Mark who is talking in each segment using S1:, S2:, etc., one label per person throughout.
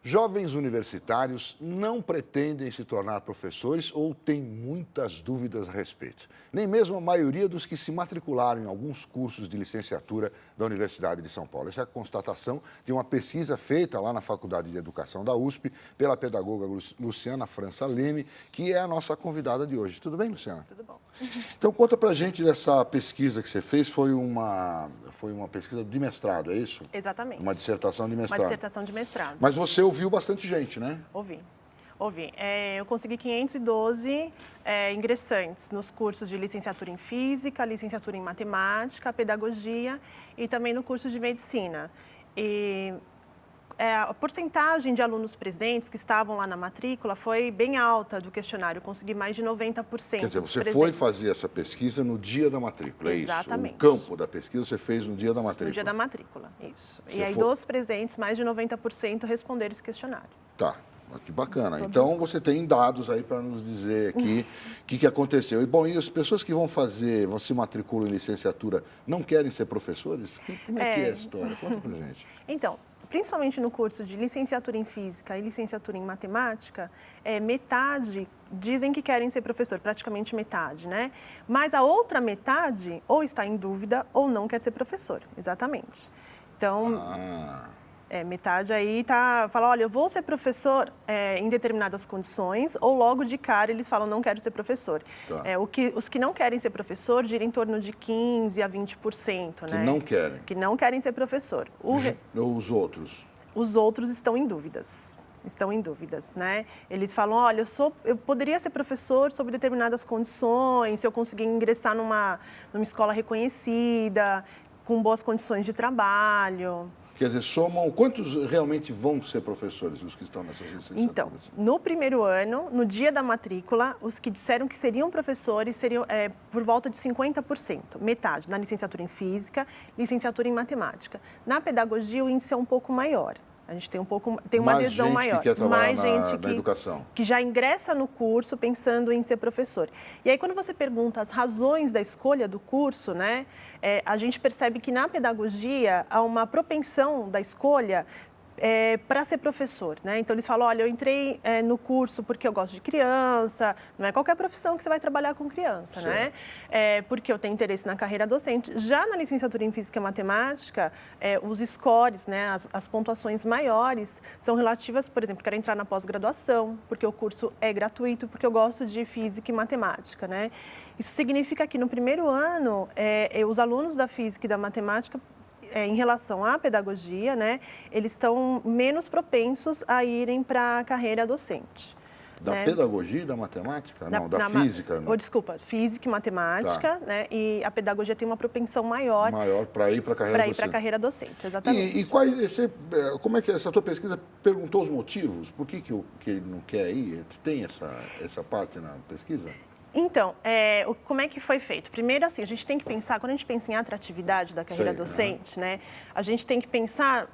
S1: Jovens universitários não pretendem se tornar professores ou têm muitas dúvidas a respeito. Nem mesmo a maioria dos que se matricularam em alguns cursos de licenciatura da Universidade de São Paulo. Essa é a constatação de uma pesquisa feita lá na Faculdade de Educação da USP pela pedagoga Luciana França Leme, que é a nossa convidada de hoje. Tudo bem, Luciana?
S2: Tudo bom.
S1: Então, conta pra gente dessa pesquisa que você fez. Foi uma pesquisa de mestrado, é isso?
S2: Exatamente.
S1: Uma dissertação de mestrado.
S2: Uma dissertação de mestrado.
S1: Mas você ouviu bastante gente, né?
S2: Ouvi. Eu consegui 512 ingressantes nos cursos de licenciatura em Física, licenciatura em Matemática, Pedagogia e também no curso de Medicina. E a porcentagem de alunos presentes que estavam lá na matrícula foi bem alta do questionário, eu consegui mais de 90%.
S1: Quer dizer, você
S2: presentes.
S1: foi fazer essa pesquisa no dia da matrícula, é isso?
S2: Exatamente.
S1: O campo da pesquisa você fez no dia da matrícula.
S2: No dia da matrícula, isso.
S1: Você
S2: E aí, dos presentes, mais de 90% responderam esse questionário.
S1: Tá, que bacana.
S2: Todos
S1: Então,
S2: os
S1: você tem dados aí para nos dizer aqui o que aconteceu. E, bom, e as pessoas que vão se matriculam em licenciatura, não querem ser professores? Como é que é a história? Conta pra gente.
S2: Então, principalmente no curso de licenciatura em Física e licenciatura em Matemática, metade dizem que querem ser professor, praticamente metade, né? Mas a outra metade ou está em dúvida ou não quer ser professor, exatamente. Então, metade aí fala, olha, eu vou ser professor em determinadas condições, ou logo de cara eles falam, não quero ser professor.
S1: Tá.
S2: Os que não querem ser professor giram em torno de 15% a 20%, né?
S1: Que não querem.
S2: Que não querem ser professor.
S1: Os outros?
S2: Os outros estão em dúvidas. Estão em dúvidas, né? Eles falam, olha, eu poderia ser professor sob determinadas condições, se eu conseguir ingressar numa escola reconhecida, com boas condições de trabalho.
S1: Quer dizer, somam... Quantos realmente vão ser professores, os que estão nessas licenciaturas?
S2: Então, no primeiro ano, no dia da matrícula, os que disseram que seriam professores seriam por volta de 50%, metade, na licenciatura em Física, licenciatura em Matemática. Na Pedagogia, o índice é um pouco maior. A gente tem uma adesão maior.
S1: Que quer trabalhar
S2: mais gente
S1: na educação.
S2: Que já ingressa no curso pensando em ser professor. E aí, quando você pergunta as razões da escolha do curso, né, a gente percebe que na pedagogia há uma propensão da escolha para ser professor, né? Então, eles falam, olha, eu entrei no curso porque eu gosto de criança, não é qualquer profissão que você vai trabalhar com criança,
S1: certo,
S2: né? Porque eu tenho interesse na carreira docente. Já na licenciatura em Física e Matemática, os scores, né, as pontuações maiores são relativas, por exemplo, quero entrar na pós-graduação, porque o curso é gratuito, porque eu gosto de Física e Matemática, né? Isso significa que no primeiro ano, os alunos da Física e da Matemática, em relação à pedagogia, né, eles estão menos propensos a irem para a carreira docente.
S1: Da
S2: né?
S1: pedagogia e da matemática? Não, da física. Não.
S2: Desculpa, física e matemática, né? E a pedagogia tem uma propensão maior
S1: para ir para a carreira docente.
S2: Para ir para a carreira docente, exatamente.
S1: Como é que essa tua pesquisa perguntou os motivos? Por que ele não quer ir? Tem essa parte na pesquisa?
S2: Então, como é que foi feito? Primeiro, assim, a gente tem que pensar, quando a gente pensa em atratividade da carreira docente, né, a gente tem que pensar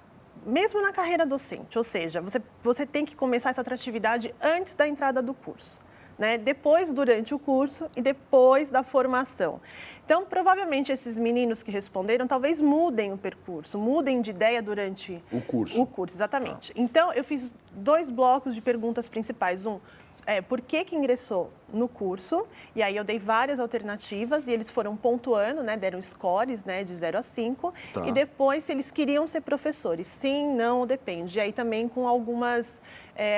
S2: mesmo na carreira docente, ou seja, você tem que começar essa atratividade antes da entrada do curso, né, depois, durante o curso e depois da formação. Então, provavelmente, esses meninos que responderam talvez mudem o percurso, mudem de ideia durante
S1: o curso.
S2: O curso, exatamente. Então, eu fiz 2 blocos de perguntas principais. Por que ingressou no curso, e aí eu dei várias alternativas e eles foram pontuando, né, deram scores, né, de 0 a 5, e depois se eles queriam ser professores, sim, não, depende. E aí também com algumas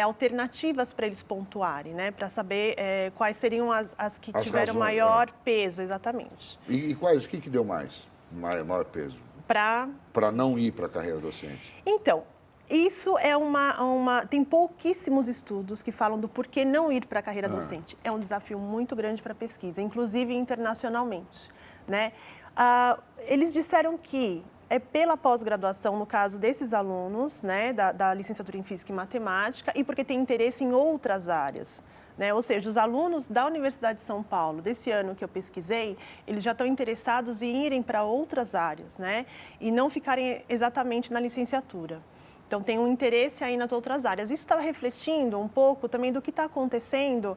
S2: alternativas para eles pontuarem, né, para saber quais seriam as que tiveram
S1: razões,
S2: maior peso, exatamente.
S1: E quais, o que deu maior peso? Para não ir para a carreira docente?
S2: Então, isso tem pouquíssimos estudos que falam do porquê não ir para a carreira docente. É um desafio muito grande para a pesquisa, inclusive internacionalmente, né? Eles disseram que pela pós-graduação, no caso desses alunos, né, da licenciatura em Física e Matemática, e porque tem interesse em outras áreas. Né? Ou seja, os alunos da Universidade de São Paulo, desse ano que eu pesquisei, eles já estão interessados em irem para outras áreas, né? E não ficarem exatamente na licenciatura. Então, tem um interesse aí nas outras áreas. Isso está refletindo um pouco também do que está acontecendo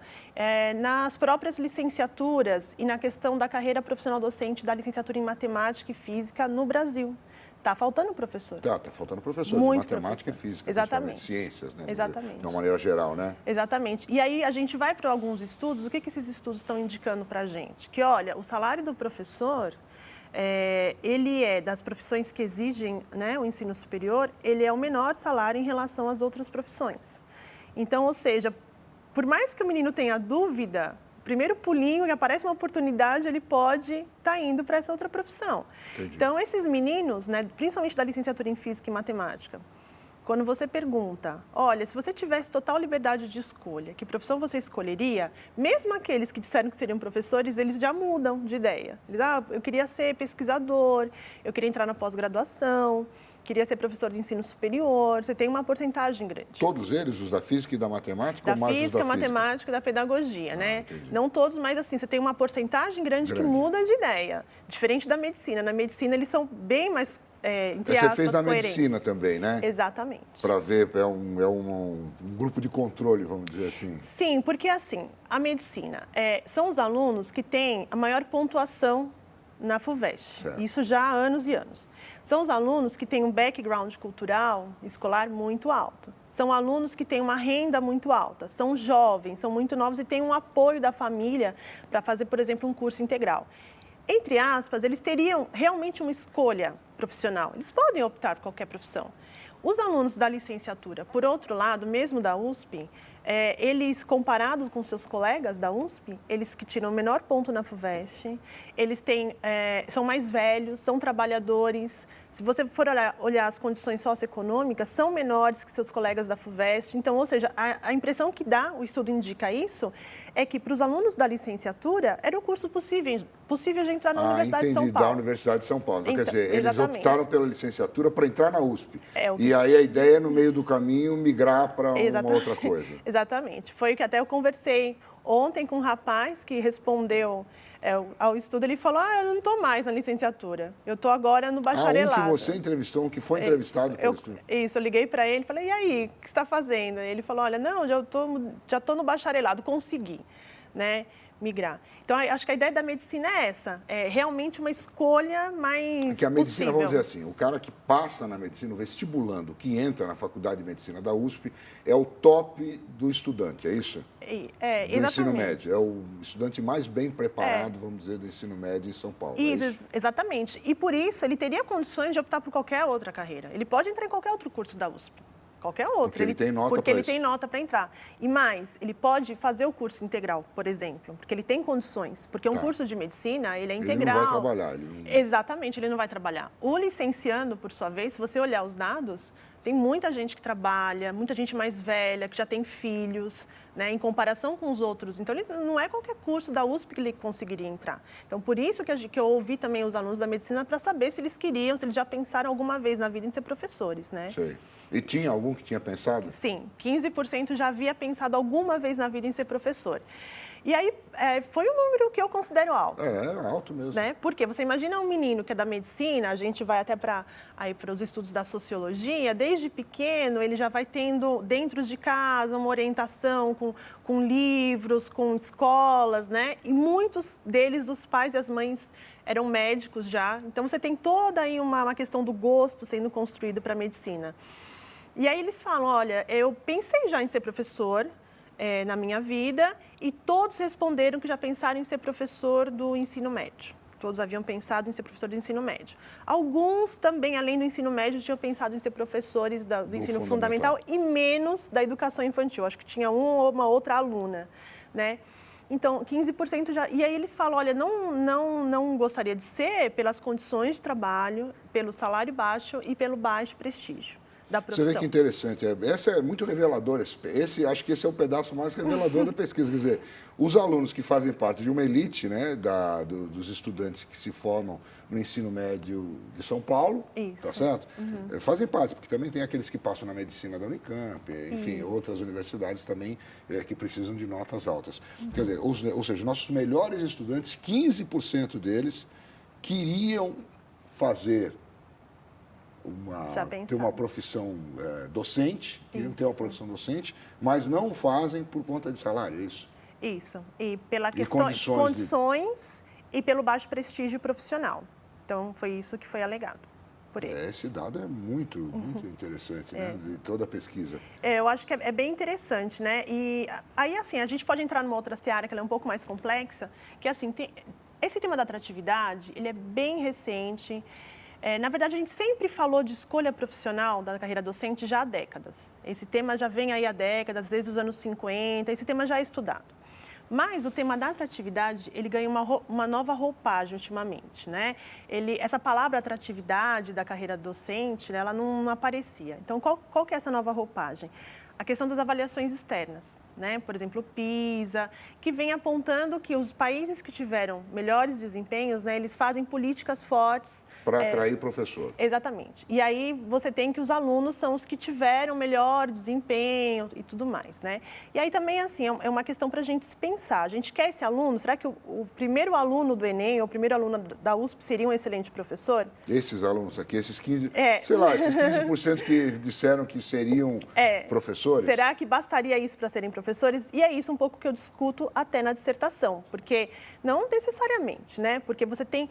S2: nas próprias licenciaturas e na questão da carreira profissional docente da licenciatura em Matemática e Física no Brasil. Está faltando professor.
S1: Tá faltando professor
S2: Muito
S1: de matemática
S2: professor.
S1: e física,
S2: Exatamente.
S1: ciências, né?
S2: Exatamente.
S1: De uma maneira geral, né?
S2: Exatamente. E aí a gente vai para alguns estudos, o que esses estudos estão indicando para a gente? Que, olha, o salário do professor, ele é, das profissões que exigem, né, o ensino superior, ele é o menor salário em relação às outras profissões. Então, ou seja, por mais que o menino tenha dúvida, primeiro pulinho e aparece uma oportunidade, ele pode estar indo para essa outra profissão.
S1: Entendi.
S2: Então, esses meninos, né, principalmente da licenciatura em Física e Matemática, quando você pergunta, olha, se você tivesse total liberdade de escolha, que profissão você escolheria? Mesmo aqueles que disseram que seriam professores, eles já mudam de ideia. Eles, eu queria ser pesquisador, eu queria entrar na pós-graduação, queria ser professor de ensino superior. Você tem uma porcentagem grande.
S1: Todos eles, os da física e da matemática?
S2: Da
S1: ou mais
S2: física,
S1: os da
S2: matemática e da pedagogia, né?
S1: Entendi.
S2: Não todos, mas assim, você tem uma porcentagem grande que muda de ideia. Diferente da medicina. Na medicina, eles são bem mais, entre aspas,
S1: Você fez da
S2: coerentes.
S1: medicina também, né?
S2: Exatamente.
S1: Para ver, é um grupo de controle, vamos dizer assim.
S2: Sim, porque assim, a medicina, são os alunos que têm a maior pontuação na FUVEST.
S1: Certo.
S2: Isso já há anos e anos. São os alunos que têm um background cultural, escolar muito alto. São alunos que têm uma renda muito alta. São jovens, são muito novos e têm um apoio da família para fazer, por exemplo, um curso integral. Entre aspas, eles teriam realmente uma escolha profissional. Eles podem optar por qualquer profissão. Os alunos da licenciatura, por outro lado, mesmo da USP, eles, comparados com seus colegas da USP, eles que tiram o menor ponto na FUVEST, eles são mais velhos, são trabalhadores. Se você for olhar as condições socioeconômicas, são menores que seus colegas da FUVEST. Então, ou seja, a impressão que dá, o estudo indica isso, é que para os alunos da licenciatura era o curso possível de entrar na Universidade de São Paulo.
S1: Da Universidade de São Paulo. Então, quer dizer, eles
S2: exatamente.
S1: optaram pela licenciatura para entrar na USP.
S2: E
S1: aí a ideia é, no meio do caminho, migrar para uma outra coisa.
S2: Exatamente. Foi o que até eu conversei ontem com um rapaz que respondeu ao estudo. Ele falou, eu não estou mais na licenciatura, eu estou agora no bacharelado.
S1: Um que você entrevistou, um que foi entrevistado pelo estudo.
S2: Isso, eu liguei para ele e falei, e aí, o que você está fazendo? Ele falou, olha, não, já estou no bacharelado, consegui, né, migrar. Então, acho que a ideia da medicina é essa, é realmente uma escolha mais
S1: que a medicina,
S2: possível.
S1: vamos dizer assim, o cara que passa na medicina, o vestibulando, que entra na Faculdade de Medicina da USP, é o top do estudante, é isso? Do ensino médio. É o estudante mais bem preparado, vamos dizer, do ensino médio em São Paulo.
S2: Isso, exatamente. E por isso, ele teria condições de optar por qualquer outra carreira. Ele pode entrar em qualquer outro curso da USP. Qualquer outro.
S1: Porque ele tem nota
S2: Porque ele tem nota para entrar. E mais, ele pode fazer o curso integral, por exemplo, porque ele tem condições. Porque um curso de medicina, ele é integral.
S1: Ele não vai trabalhar.
S2: Exatamente, ele não vai trabalhar. O licenciando, por sua vez, se você olhar os dados, tem muita gente que trabalha, muita gente mais velha, que já tem filhos, né, em comparação com os outros. Então, ele não é qualquer curso da USP que ele conseguiria entrar. Então, por isso que eu ouvi também os alunos da medicina para saber se eles queriam, se eles já pensaram alguma vez na vida em ser professores, né?
S1: Sei. E tinha algum que tinha pensado?
S2: Sim, 15% já havia pensado alguma vez na vida em ser professor. E aí, foi um número que eu considero alto.
S1: É alto mesmo.
S2: Né? Porque você imagina um menino que é da medicina, a gente vai até para os estudos da sociologia, desde pequeno ele já vai tendo dentro de casa uma orientação com livros, com escolas, né? E muitos deles, os pais e as mães, eram médicos já. Então, você tem toda aí uma questão do gosto sendo construído para a medicina. E aí eles falam, olha, eu pensei já em ser professor na minha vida e todos responderam que já pensaram em ser professor do ensino médio. Todos haviam pensado em ser professor do ensino médio. Alguns também, além do ensino médio, tinham pensado em ser professores do ensino fundamental e menos da educação infantil. Acho que tinha uma ou uma outra aluna, né? Então, 15% já... E aí eles falam, olha, não gostaria de ser pelas condições de trabalho, pelo salário baixo e pelo baixo prestígio da profissão.
S1: Você vê que interessante. Essa é muito reveladora. Acho que esse é o pedaço mais revelador da pesquisa. Quer dizer, os alunos que fazem parte de uma elite, né, dos estudantes que se formam no ensino médio de São Paulo, tá certo? Fazem parte, porque também tem aqueles que passam na medicina da Unicamp, enfim, outras universidades também que precisam de notas altas. Quer dizer, ou seja, nossos melhores estudantes, 15% deles queriam fazer ter uma profissão docente, queriam ter uma profissão docente, mas não fazem por conta de salário, é isso?
S2: Isso, e pela questão de condições e pelo baixo prestígio profissional. Então, foi isso que foi alegado. por eles.
S1: Esse dado é muito interessante, né? De toda a pesquisa.
S2: Eu acho que é bem interessante, né? E aí, assim, a gente pode entrar numa outra seara que ela é um pouco mais complexa, que, assim, esse tema da atratividade, ele é bem recente. Na verdade, a gente sempre falou de escolha profissional da carreira docente já há décadas. Esse tema já vem aí há décadas, desde os anos 50, esse tema já é estudado. Mas o tema da atratividade, ele ganha uma nova roupagem ultimamente, né? Essa palavra atratividade da carreira docente, né, ela não aparecia. Então, qual que é essa nova roupagem? A questão das avaliações externas, né? Por exemplo, o PISA, que vem apontando que os países que tiveram melhores desempenhos, né, eles fazem políticas fortes.
S1: Para atrair professor.
S2: Exatamente. E aí você tem que os alunos são os que tiveram melhor desempenho e tudo mais, né? E aí também, assim, é uma questão para a gente se pensar. A gente quer esse aluno? Será que o primeiro aluno do Enem ou o primeiro aluno da USP seria um excelente professor?
S1: Esses alunos aqui, esses 15%, esses 15% que disseram que seriam professores?
S2: Será que bastaria isso para serem professores? E é isso um pouco que eu discuto até na dissertação, porque não necessariamente, né? Porque você tem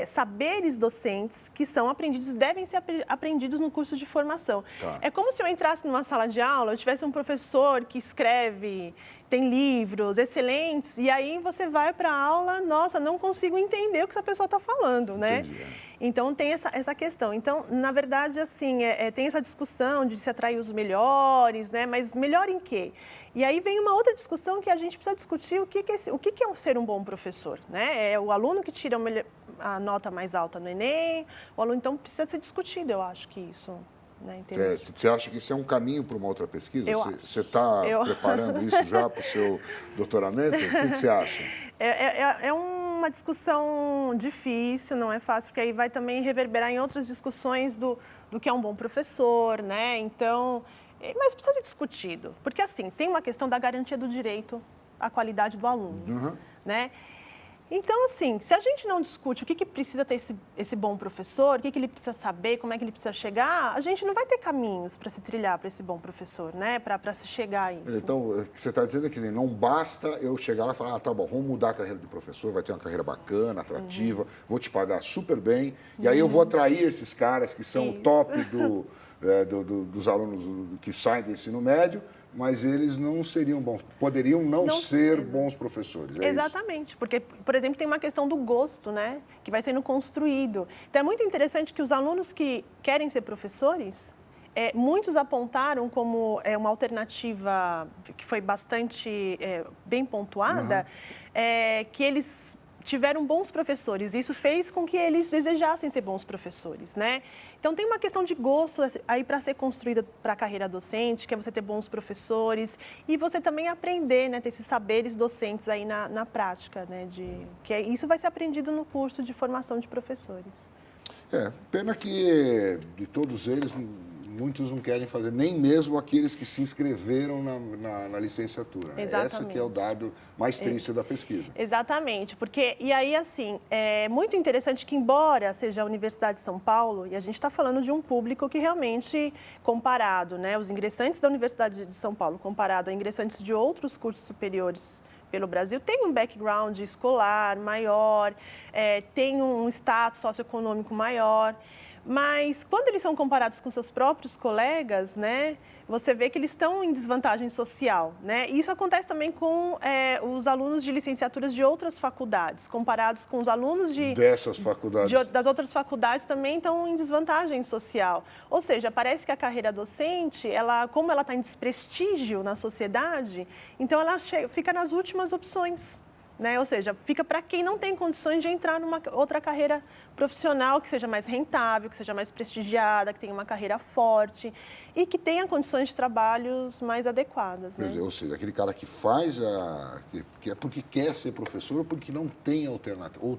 S2: saberes docentes que são aprendidos, devem ser aprendidos no curso de formação.
S1: Tá.
S2: É como se eu entrasse numa sala de aula, eu tivesse um professor que escreve, tem livros excelentes, e aí você vai para a aula, nossa, não consigo entender o que essa pessoa está falando, né?
S1: Entendi.
S2: Então, tem essa questão. Então, na verdade, assim, tem essa discussão de se atrair os melhores, né? Mas melhor em quê? E aí vem uma outra discussão que a gente precisa discutir o que é ser um bom professor, né? É o aluno que tira a nota mais alta no Enem, o aluno, então, precisa ser discutido, eu acho que isso... Né,
S1: você acha que isso é um caminho para uma outra pesquisa? Você está preparando isso já para o seu doutoramento? O que você acha?
S2: É uma discussão difícil, não é fácil, porque aí vai também reverberar em outras discussões do que é um bom professor, né? Então, mas precisa ser discutido, porque assim, tem uma questão da garantia do direito à qualidade do aluno, né? Então, assim, se a gente não discute o que precisa ter esse bom professor, o que ele precisa saber, como é que ele precisa chegar, a gente não vai ter caminhos para se trilhar para esse bom professor, né? Para se chegar a isso.
S1: Então, o que você está dizendo é que não basta eu chegar lá e falar, tá bom, vamos mudar a carreira de professor, vai ter uma carreira bacana, atrativa, vou te pagar super bem, e aí eu vou atrair esses caras que são o top dos alunos que saem do ensino médio, mas eles não seriam bons, poderiam não ser bons professores.
S2: Exatamente, porque, por exemplo, tem uma questão do gosto, né, que vai sendo construído. Então, é muito interessante que os alunos que querem ser professores, muitos apontaram como uma alternativa que foi bastante bem pontuada, que eles tiveram bons professores. Isso fez com que eles desejassem ser bons professores, né? Então, tem uma questão de gosto aí para ser construída para a carreira docente, que é você ter bons professores e você também aprender, né? Ter esses saberes docentes aí na prática, né? Isso vai ser aprendido no curso de formação de professores.
S1: Pena que de todos eles, muitos não querem fazer, nem mesmo aqueles que se inscreveram na licenciatura. Né? Esse que é o dado mais triste da pesquisa.
S2: Exatamente, porque, e aí, assim, é muito interessante que, embora seja a Universidade de São Paulo, e a gente está falando de um público que realmente, comparado, né, os ingressantes da Universidade de São Paulo, comparado a ingressantes de outros cursos superiores pelo Brasil, tem um background escolar maior, tem um status socioeconômico maior. Mas, quando eles são comparados com seus próprios colegas, né, você vê que eles estão em desvantagem social, né? E isso acontece também com os alunos de licenciaturas de outras faculdades, comparados com os alunos
S1: dessas faculdades.
S2: Das outras faculdades também estão em desvantagem social. Ou seja, parece que a carreira docente, como ela está em desprestígio na sociedade, então ela fica nas últimas opções. Né? Ou seja, fica para quem não tem condições de entrar numa outra carreira profissional que seja mais rentável, que seja mais prestigiada, que tenha uma carreira forte e que tenha condições de trabalhos mais adequadas. Né?
S1: Ou seja, aquele cara que faz que é porque quer ser professor ou porque não tem outra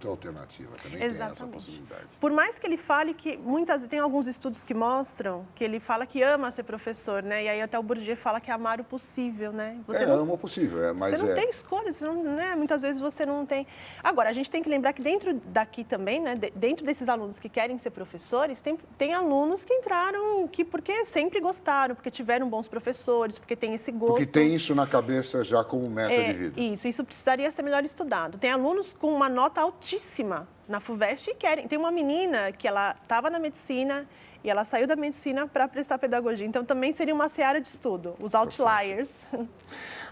S1: alternativa. Também
S2: Exatamente.
S1: Tem essa possibilidade.
S2: Por mais que ele fale que, muitas vezes, tem alguns estudos que mostram que ele fala que ama ser professor, né? E aí até o Bourdieu fala que é amar o possível, né?
S1: Ama o possível, mas
S2: você não tem escolha, você não, né? Muitas vezes você não tem... Agora, a gente tem que lembrar que dentro daqui também, né? Dentro desses alunos que querem ser professores, tem alunos que entraram porque sempre porque gostaram, porque tiveram bons professores, porque tem esse gosto.
S1: Porque tem isso na cabeça já como meta de vida.
S2: Isso precisaria ser melhor estudado. Tem alunos com uma nota altíssima na FUVEST e querem. Tem uma menina que ela estava na medicina e ela saiu da medicina para prestar pedagogia. Então, também seria uma seara de estudo, os outliers.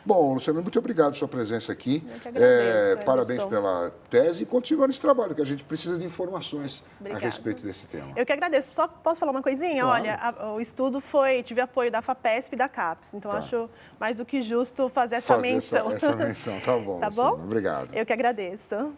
S1: Bom, Luciana, muito obrigado pela sua presença aqui.
S2: Eu que agradeço,
S1: parabéns
S2: Edson.
S1: pela tese e continua nesse trabalho, que a gente precisa de informações
S2: Obrigada.
S1: a respeito desse tema.
S2: Eu que agradeço. Só posso falar uma coisinha?
S1: Claro.
S2: Olha, o estudo tive apoio da FAPESP e da CAPES. Então, acho mais do que justo fazer essa menção.
S1: Essa menção, tá bom.
S2: Tá
S1: Luciana.
S2: bom?
S1: Obrigado.
S2: Eu que agradeço.